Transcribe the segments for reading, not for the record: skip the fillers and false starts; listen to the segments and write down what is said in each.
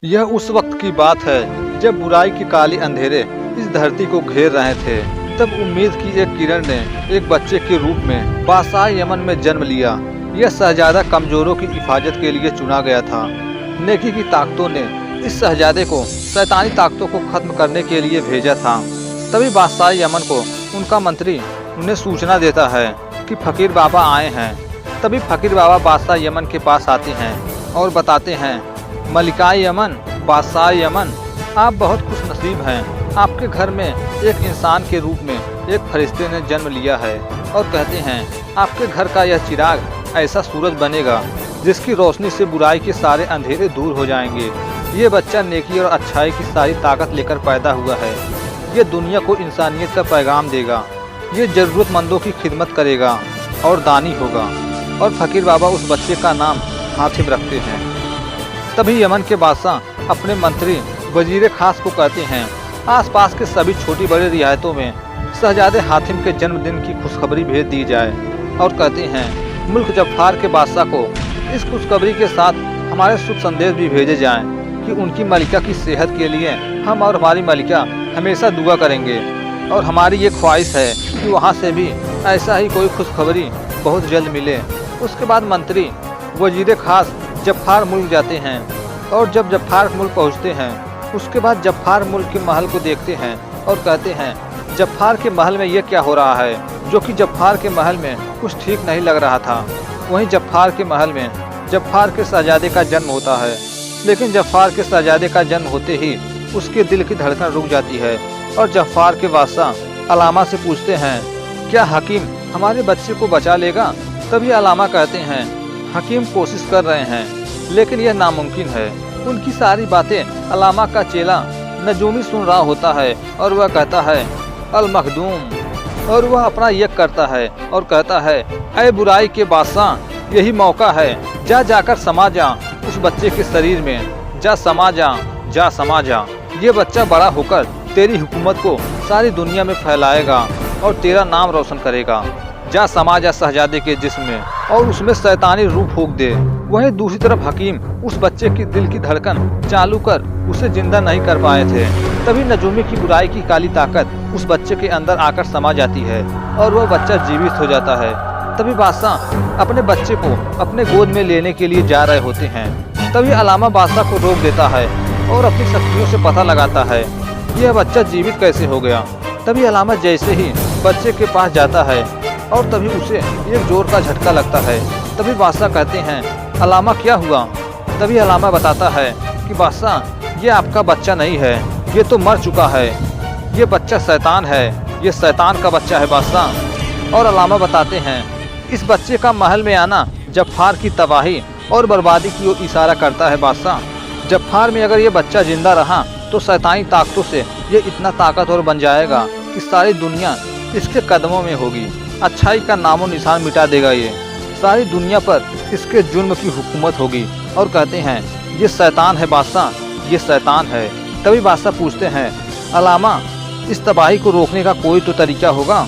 यह उस वक्त की बात है जब बुराई के काले अंधेरे इस धरती को घेर रहे थे। तब उम्मीद की एक किरण ने एक बच्चे के रूप में बादशाह यमन में जन्म लिया। यह शहजादा कमजोरों की हिफाजत के लिए चुना गया था। नेकी की ताकतों ने इस शहजादे को शैतानी ताकतों को खत्म करने के लिए भेजा था। तभी बादशाह यमन को उनका मंत्री उन्हें सूचना देता है कि फकीर बाबा आए हैं। तभी फकीर बाबा बादशाह यमन के पास आते हैं और बताते हैं, मलिकाए यमन, बादशाह यमन, आप बहुत खुश नसीब हैं। आपके घर में एक इंसान के रूप में एक फरिश्ते ने जन्म लिया है और कहते हैं आपके घर का यह चिराग ऐसा सूरज बनेगा जिसकी रोशनी से बुराई के सारे अंधेरे दूर हो जाएंगे। ये बच्चा नेकी और अच्छाई की सारी ताकत लेकर पैदा हुआ है। ये दुनिया को इंसानियत का पैगाम देगा। ये ज़रूरतमंदों की खिदमत करेगा और दानी होगा। और फकीर बाबा उस बच्चे का नाम हातिम रखते हैं। तभी यमन के बादशाह अपने मंत्री वजीर खास को कहते हैं, आसपास के सभी छोटी बड़ी रियायतों में शहजादे हातिम के जन्मदिन की खुशखबरी भेज दी जाए। और कहते हैं मुल्क जफ़ार के बादशाह को इस खुशखबरी के साथ हमारे शुभ संदेश भी भेजे जाएं कि उनकी मलिका की सेहत के लिए हम और हमारी मलिका हमेशा दुआ करेंगे। और हमारी ये ख्वाहिश है कि वहाँ से भी ऐसा ही कोई खुशखबरी बहुत जल्द मिले। उसके बाद मंत्री वजीर खास जफ़ार मुल्क जाते हैं और जब जफ़ार मुल्क पहुँचते हैं उसके बाद जफ़ार मुल्क के महल को देखते हैं और कहते हैं जफ़ार के महल में ये क्या हो रहा है, जो कि जफ़ार के महल में कुछ ठीक नहीं लग रहा था। वहीं जफ़ार के महल में जफ़ार के शहजादे का जन्म होता है। लेकिन जफ़ार के शहजादे का जन्म होते ही उसके दिल की धड़कन रुक जाती है और जफ़ार के बादशाह अलामा से पूछते हैं, क्या हकीम हमारे बच्चे को बचा लेगा? तभी अलामा कहते हैं, हकीम कोशिश कर रहे हैं लेकिन यह नामुमकिन है। उनकी सारी बातें अलामा का चेला नजूमी सुन रहा होता है और वह कहता है, अल मखदूम। और वह अपना यक करता है और कहता है, ऐ बुराई के बादशाह, यही मौका है, जाकर समा जा उस बच्चे के शरीर में, जा समा जा। ये बच्चा बड़ा होकर तेरी हुकूमत को सारी दुनिया में फैलाएगा और तेरा नाम रोशन करेगा। जा समा जा शहजादे के जिस्म में और उसमें शैतानी रूप फूंक दे। वहीं दूसरी तरफ हकीम उस बच्चे की दिल की धड़कन चालू कर उसे जिंदा नहीं कर पाए थे। तभी नजूमी की बुराई की काली ताकत उस बच्चे के अंदर आकर समा जाती है और वह बच्चा जीवित हो जाता है। तभी बादशाह अपने बच्चे को अपने गोद में लेने के लिए जा रहे होते हैं। तभी अलामा बादशाह को रोक देता है और अपनी शक्तियों से पता लगाता है यह बच्चा जीवित कैसे हो गया। तभी अलामा जैसे ही बच्चे के पास जाता है और तभी उसे एक जोर का झटका लगता है। तभी बादशाह कहते हैं, अलामा क्या हुआ? तभी अलामा बताता है कि बादशाह ये आपका बच्चा नहीं है, ये तो मर चुका है। ये बच्चा शैतान है, ये शैतान का बच्चा है बादशाह। और अलामा बताते हैं इस बच्चे का महल में आना जफ़ार की तबाही और बर्बादी की ओर इशारा करता है बादशाह। जफ़ार में अगर ये बच्चा जिंदा रहा तो शैतानी ताकतों से ये इतना ताकतवर बन जाएगा कि सारी दुनिया इसके कदमों में होगी। अच्छाई का नामो निशान मिटा देगा। ये सारी दुनिया पर इसके जुल्म की हुकूमत होगी। और कहते हैं ये शैतान है बादशाह, ये शैतान है। तभी बादशाह पूछते हैं, अलामा इस तबाही को रोकने का कोई तो तरीका होगा?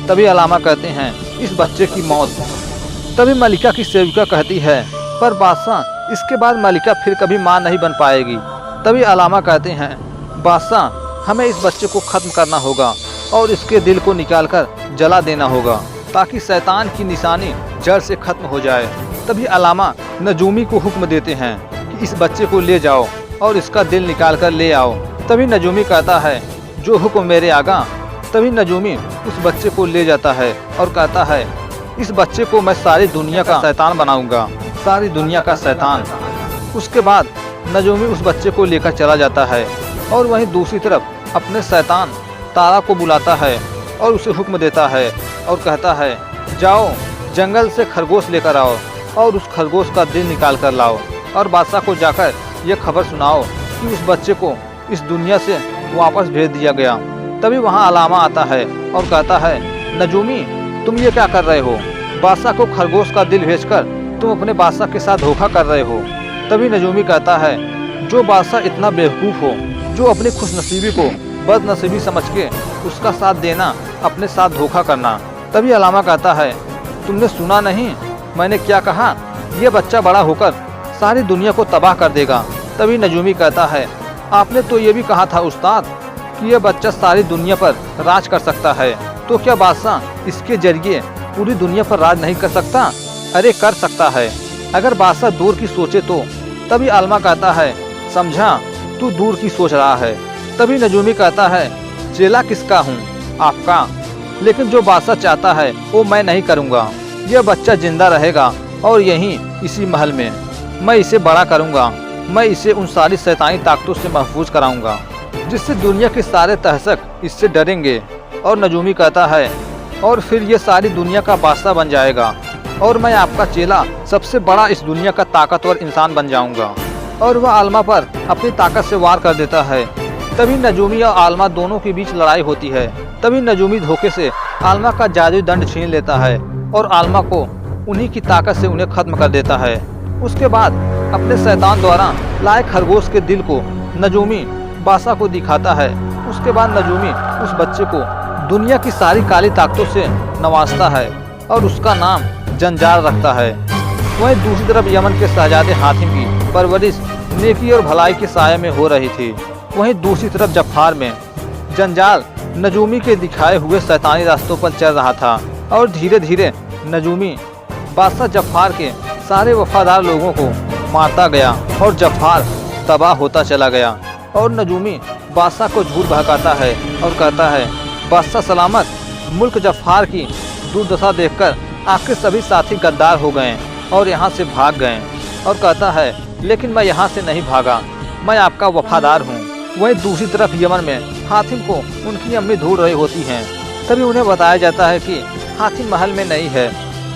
तभी अलामा कहते हैं, इस बच्चे की मौत। तभी मलिका की सेविका कहती है, पर बादशाह इसके बाद मलिका फिर कभी मां नहीं बन पाएगी। तभी अलामा कहते हैं, बादशाह हमें इस बच्चे को ख़त्म करना होगा और इसके दिल को निकालकर जला देना होगा ताकि शैतान की निशानी जड़ से खत्म हो जाए। तभी अलामा नजूमी को हुक्म देते हैं कि इस बच्चे को ले जाओ और इसका दिल निकाल कर ले आओ। तभी नजूमी कहता है, जो हुक्म मेरे आगा। तभी नजूमी उस बच्चे को ले जाता है और कहता है, इस बच्चे को मैं सारी दुनिया का शैतान बनाऊंगा, सारी दुनिया का शैतान। उसके बाद नजूमी उस बच्चे को लेकर चला जाता है और वहीं दूसरी तरफ अपने शैतान तारा को बुलाता है और उसे हुक्म देता है और कहता है, जाओ जंगल से खरगोश लेकर आओ और उस खरगोश का दिल निकाल कर लाओ और बादशाह को जाकर यह खबर सुनाओ कि उस बच्चे को इस दुनिया से वापस भेज दिया गया। तभी वहाँ अलामा आता है और कहता है, नजूमी तुम ये क्या कर रहे हो? बादशाह को खरगोश का दिल भेजकर तुम अपने बादशाह के साथ धोखा कर रहे हो। तभी नजूमी कहता है, जो बादशाह इतना बेवकूफ़ हो, जो अपनी खुशनसीबी को बदनसीबी समझ के उसका साथ देना, अपने साथ धोखा करना। तभी अलामा कहता है, तुमने सुना नहीं मैंने क्या कहा? यह बच्चा बड़ा होकर सारी दुनिया को तबाह कर देगा तभी नजूमी कहता है, आपने तो ये भी कहा था उस्ताद कि यह बच्चा सारी दुनिया पर राज कर सकता है, तो क्या बादशाह इसके जरिए पूरी दुनिया पर राज नहीं कर सकता? अरे कर सकता है, अगर बादशाह दूर की सोचे तो। तभी आलमा कहता है, समझा, तू दूर की सोच रहा है। तभी नजूमी कहता है, चेला किसका हूँ? आपका। लेकिन जो बादशाह चाहता है वो मैं नहीं करूँगा। यह बच्चा जिंदा रहेगा और यहीं इसी महल में मैं इसे बड़ा करूँगा। मैं इसे उन सारी शैतानी ताकतों से महफूज कराऊंगा जिससे दुनिया के सारे तहसक इससे डरेंगे। और नजूमी कहता है, और फिर ये सारी दुनिया का बादशाह बन जाएगा और मैं आपका चेला सबसे बड़ा इस दुनिया का ताकतवर इंसान बन जाऊंगा। और वह आलमा पर अपनी ताकत से वार कर देता है। तभी नजूमी और आलमा दोनों के बीच लड़ाई होती है। तभी नजूमी धोखे से आलमा का जादुई दंड छीन लेता है और आलमा को उन्हीं की ताकत से उन्हें खत्म कर देता है। उसके बाद अपने शैतान द्वारा लाए खरगोश के दिल को नजूमी बादशाह को दिखाता है। उसके बाद नजूमी उस बच्चे को दुनिया की सारी काली ताकतों से नवाजता है और उसका नाम जंजाल रखता है। वहीं दूसरी तरफ यमन के शहजादे हातिम की परवरिश नेकी और भलाई के साये में हो रही थी। वहीं दूसरी तरफ जफार में जंजाल नजूमी के दिखाए हुए शैतानी रास्तों पर चल रहा था और धीरे धीरे नजूमी बादशाह जफार के सारे वफादार लोगों को मारता गया और जफार तबाह होता चला गया। और नजूमी बादशाह को झूठ बहकाता है और कहता है, बादशाह सलामत। मुल्क जफार की दुर्दशा देखकर आपके सभी साथी गद्दार हो गए और यहाँ से भाग गए। और कहता है, लेकिन मैं यहाँ से नहीं भागा, मैं आपका वफादार हूँ। वहीं दूसरी तरफ यमन में हातिम को उनकी अम्मी ढूंढ रही होती हैं। तभी उन्हें बताया जाता है कि हातिम महल में नहीं है,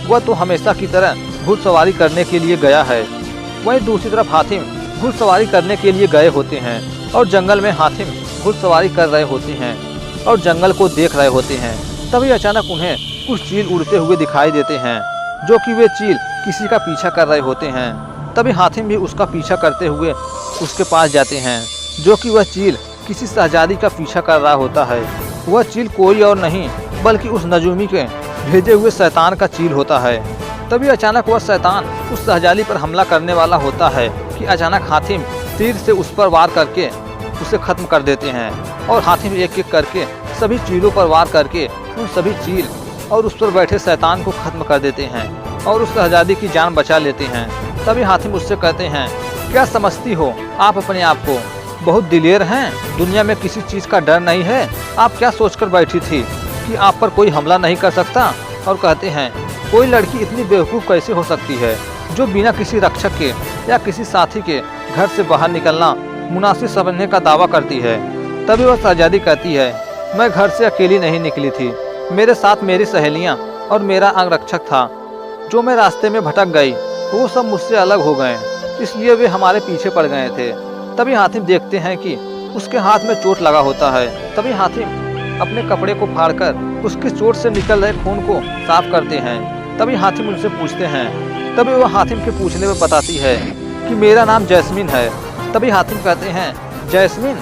वह तो हमेशा की तरह घुड़सवारी करने के लिए गया है। वहीं दूसरी तरफ हातिम घुड़सवारी करने के लिए गए होते हैं और जंगल में हातिम घुड़सवारी कर रहे होते हैं और जंगल को देख रहे होते हैं। तभी अचानक उन्हें कुछ चील उड़ते हुए दिखाई देते हैं, जो कि वे चील किसी का पीछा कर रहे होते हैं। तभी हातिम भी उसका पीछा करते हुए उसके पास जाते हैं, जो कि वह चील किसी शहजादी का पीछा कर रहा होता है। वह चील कोई और नहीं बल्कि उस नजूमी के भेजे हुए शैतान का चील होता है। तभी अचानक वह शैतान उस शहजादी पर हमला करने वाला होता है कि अचानक हातिम तीर से उस पर वार करके उसे खत्म कर देते हैं। और हातिम एक एक करके सभी चीलों पर वार करके उन सभी चील और उस पर बैठे शैतान को खत्म कर देते हैं और उस शहजादी की जान बचा लेते हैं। तभी हातिम उससे कहते हैं, क्या समझती हो आप अपने आप को? बहुत दिलेर हैं, दुनिया में किसी चीज का डर नहीं है। आप क्या सोचकर बैठी थी कि आप पर कोई हमला नहीं कर सकता? और कहते हैं, कोई लड़की इतनी बेवकूफ़ कैसे हो सकती है जो बिना किसी रक्षक के या किसी साथी के घर से बाहर निकलना मुनासिब समझने का दावा करती है। तभी वह शहजादी कहती है, मैं घर से अकेली नहीं निकली थी, मेरे साथ मेरी सहेलियां और मेरा अंगरक्षक था। जो मैं रास्ते में भटक गई वो सब मुझसे अलग हो गए, इसलिए वे हमारे पीछे पड़ गए थे। तभी हातिम देखते हैं कि उसके हाथ में चोट लगा होता है। तभी हातिम अपने कपड़े को फाड़कर उसकी चोट से निकल रहे खून को साफ करते हैं। तभी हातिम उनसे पूछते हैं। तभी वह हातिम के पूछने में बताती है कि मेरा नाम जैस्मीन है। तभी हातिम कहते हैं, जैस्मीन,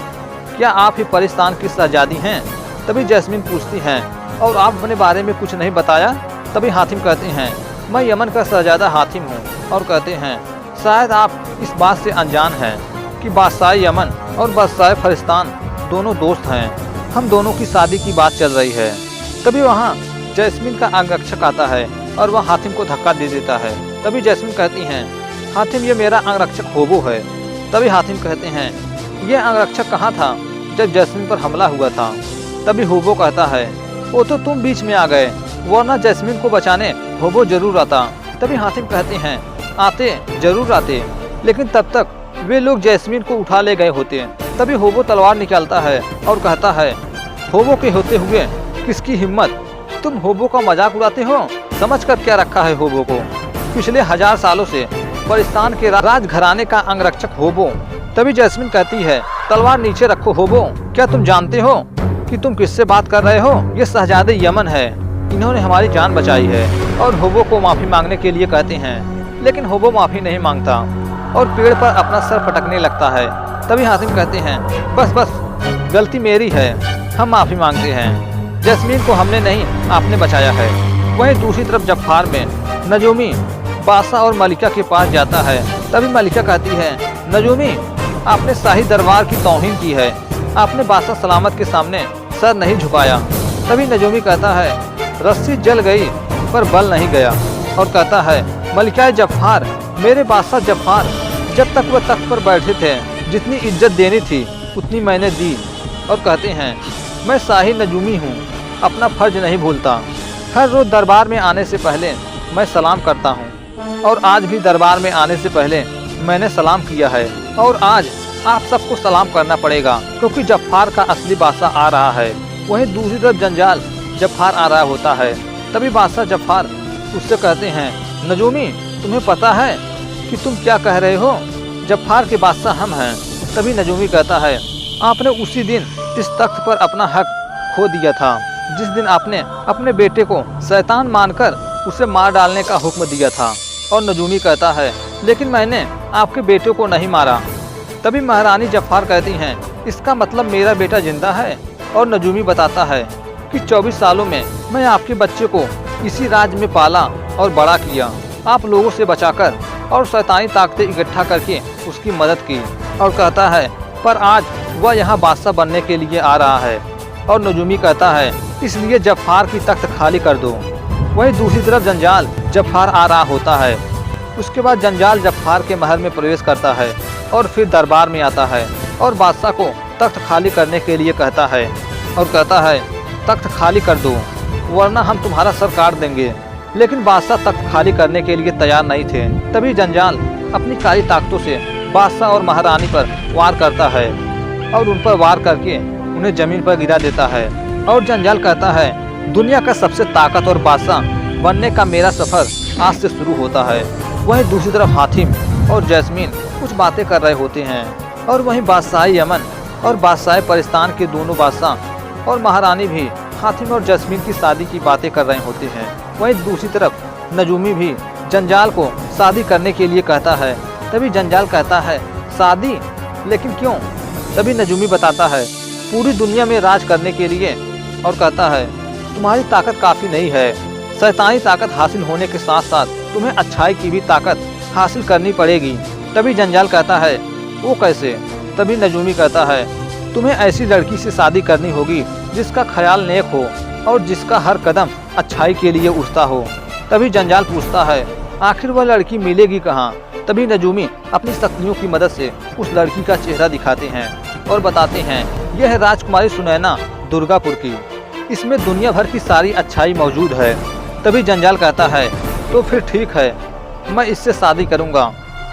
क्या आप ही परिस्तान की शहजादी हैं? तभी जैस्मीन पूछती हैं, और आप अपने बारे में कुछ नहीं बताया? तभी हातिम कहते हैं, मैं यमन का शहजादा हातिम हूँ। और कहते हैं, शायद आप इस बात से अनजान हैं कि बादशाह यमन और बादशाह फरिस्तान दोनों दोस्त हैं। हम दोनों की शादी की बात चल रही है। तभी वहाँ जैस्मीन का अंगरक्षक आता है और वह हातिम को धक्का दे देता है। तभी जैस्मीन कहती हैं, हातिम, ये मेरा अंगरक्षक होबो है। तभी हातिम कहते हैं, यह अंगरक्षक कहाँ था जब जैस्मीन पर हमला हुआ था? तभी होबो कहता है, वो तो तुम बीच में आ गए, वरना जैस्मीन को बचाने होबो जरूर आता। तभी हातिम कहते हैं, आते जरूर आते, लेकिन तब तक वे लोग जैस्मीन को उठा ले गए होते। तभी होबो तलवार निकालता है और कहता है, होबो के होते हुए किसकी हिम्मत? तुम होबो का मजाक उड़ाते हो? समझकर क्या रखा है होबो को? पिछले 1000 सालों से परिस्तान के राजघराने का अंगरक्षक होबो। तभी जैस्मीन कहती है, तलवार नीचे रखो होबो, क्या तुम जानते हो कि तुम किससे बात कर रहे हो? ये शहजादे यमन है, इन्होंने हमारी जान बचाई है। और होबो को माफी मांगने के लिए कहते हैं, लेकिन होबो माफी नहीं मांगता और पेड़ पर अपना सर पटकने लगता है। तभी हातिम कहते हैं, बस बस, गलती मेरी है, हम माफी मांगते हैं। जैस्मीन को हमने नहीं, आपने बचाया है। वहीं दूसरी तरफ जफार में नजूमी बादशाह और मलिका के पास जाता है। तभी मलिका कहती है, नजूमी, आपने शाही दरबार की तौहीन की है। आपने बादशाह सलामत के सामने सर नहीं झुकाया। तभी नजूमी कहता है रस्सी जल गई पर बल नहीं गया, और कहता है मलिका जफ़ार, मेरे बादशाह जफ़ार, जब तक वह तख्त पर बैठे थे जितनी इज्जत देनी थी उतनी मैंने दी। और कहते हैं मैं शाही नजूमी हूँ, अपना फर्ज नहीं भूलता। हर रोज़ दरबार में आने से पहले मैं सलाम करता हूँ, और आज भी दरबार में आने से पहले मैंने सलाम किया है, और आज आप सबको सलाम करना पड़ेगा क्योंकि जफ़ार का असली बादशाह आ रहा है। वहीं दूसरी तरफ जंजाल जफ़ार आ रहा होता है। तभी बादशाह जफ़ार उससे कहते हैं नजूमी, तुम्हें पता है कि तुम क्या कह रहे हो? जफ़ार के बादशाह हम हैं। तभी नजूमी कहता है आपने उसी दिन इस तख्त पर अपना हक खो दिया था जिस दिन आपने अपने बेटे को शैतान मानकर उसे मार डालने का हुक्म दिया था। और नजूमी कहता है लेकिन मैंने आपके बेटे को नहीं मारा। तभी महारानी जफ़ार कहती हैं इसका मतलब मेरा बेटा जिंदा है। और नजूमी बताता है कि 24 सालों में मैं आपके बच्चे को इसी राज्य में पाला और बड़ा किया, आप लोगों से बचाकर और शैतानी ताकतें इकट्ठा करके उसकी मदद की। और कहता है पर आज वह यहाँ बादशाह बनने के लिए आ रहा है। और नजूमी कहता है इसलिए जफ़ार की तख्त खाली कर दो। वहीं दूसरी तरफ जंजाल जफ़ार आ रहा होता है। उसके बाद जंजाल जफ़ार के महल में प्रवेश करता है और फिर दरबार में आता है और बादशाह को तख्त खाली करने के लिए कहता है, और कहता है तख्त खाली कर दो वरना हम तुम्हारा सर काट देंगे। लेकिन बादशाह तख्त खाली करने के लिए तैयार नहीं थे। तभी जंजाल अपनी काली ताकतों से बादशाह और महारानी पर वार करता है और उन पर वार करके उन्हें जमीन पर गिरा देता है। और जंजाल कहता है दुनिया का सबसे ताकतवर बादशाह बनने का मेरा सफर आज से शुरू होता है। वहीं दूसरी तरफ हातिम और जैस्मीन कुछ बातें कर रहे होते हैं, और वहीं बादशाह यमन और बादशाह परिस्तान के दोनों बादशाह और महारानी भी हातिम और जैस्मीन की शादी की बातें कर रहे होते हैं। वहीं दूसरी तरफ नजूमी भी जंजाल को शादी करने के लिए कहता है। तभी जंजाल कहता है शादी, लेकिन क्यों? तभी नजूमी बताता है पूरी दुनिया में राज करने के लिए, और कहता है तुम्हारी ताकत काफ़ी नहीं है। शैतानी ताकत हासिल होने के साथ साथ तुम्हें अच्छाई की भी ताकत हासिल करनी पड़ेगी। तभी जंजाल कहता है वो कैसे? तभी नजूमी कहता है तुम्हें ऐसी लड़की से शादी करनी होगी जिसका ख्याल नेक हो और जिसका हर कदम अच्छाई के लिए उठता हो। तभी जंजाल पूछता है आखिर वह लड़की मिलेगी कहाँ? तभी नजूमी अपनी शक्तियों की मदद से उस लड़की का चेहरा दिखाते हैं और बताते हैं यह है राजकुमारी सुनैना दुर्गापुर की, इसमें दुनिया भर की सारी अच्छाई मौजूद है। तभी जंजाल कहता है तो फिर ठीक है, मैं इससे शादी करूँगा।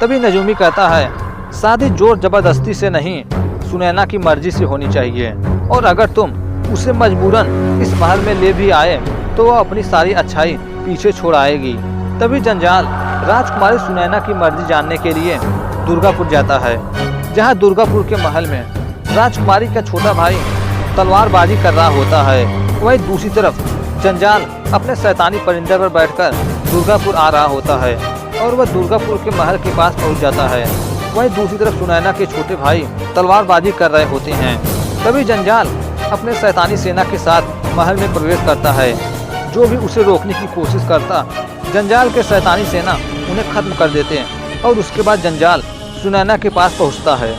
तभी नजूमी कहता है शादी जोर जबरदस्ती से नहीं, सुनैना की मर्जी से होनी चाहिए, और अगर तुम उसे मजबूरन इस महल में ले भी आए तो वह अपनी सारी अच्छाई पीछे छोड़ आएगी। तभी जंजाल राजकुमारी सुनैना की मर्जी जानने के लिए दुर्गापुर जाता है, जहां दुर्गापुर के महल में राजकुमारी का छोटा भाई तलवारबाजी कर रहा होता है। वहीं दूसरी तरफ जंजाल अपने शैतानी परिंदे पर बैठकर दुर्गापुर आ रहा होता है और वह दुर्गापुर के महल के पास पहुंच जाता है। वहीं दूसरी तरफ सुनैना के छोटे भाई तलवारबाजी कर रहे होते हैं। तभी जंजाल अपने शैतानी सेना के साथ महल में प्रवेश करता है। जो भी उसे रोकने की कोशिश करता, जंजाल के शैतानी सेना उन्हें खत्म कर देते हैं, और उसके बाद जंजाल सुनैना के पास पहुंचता है।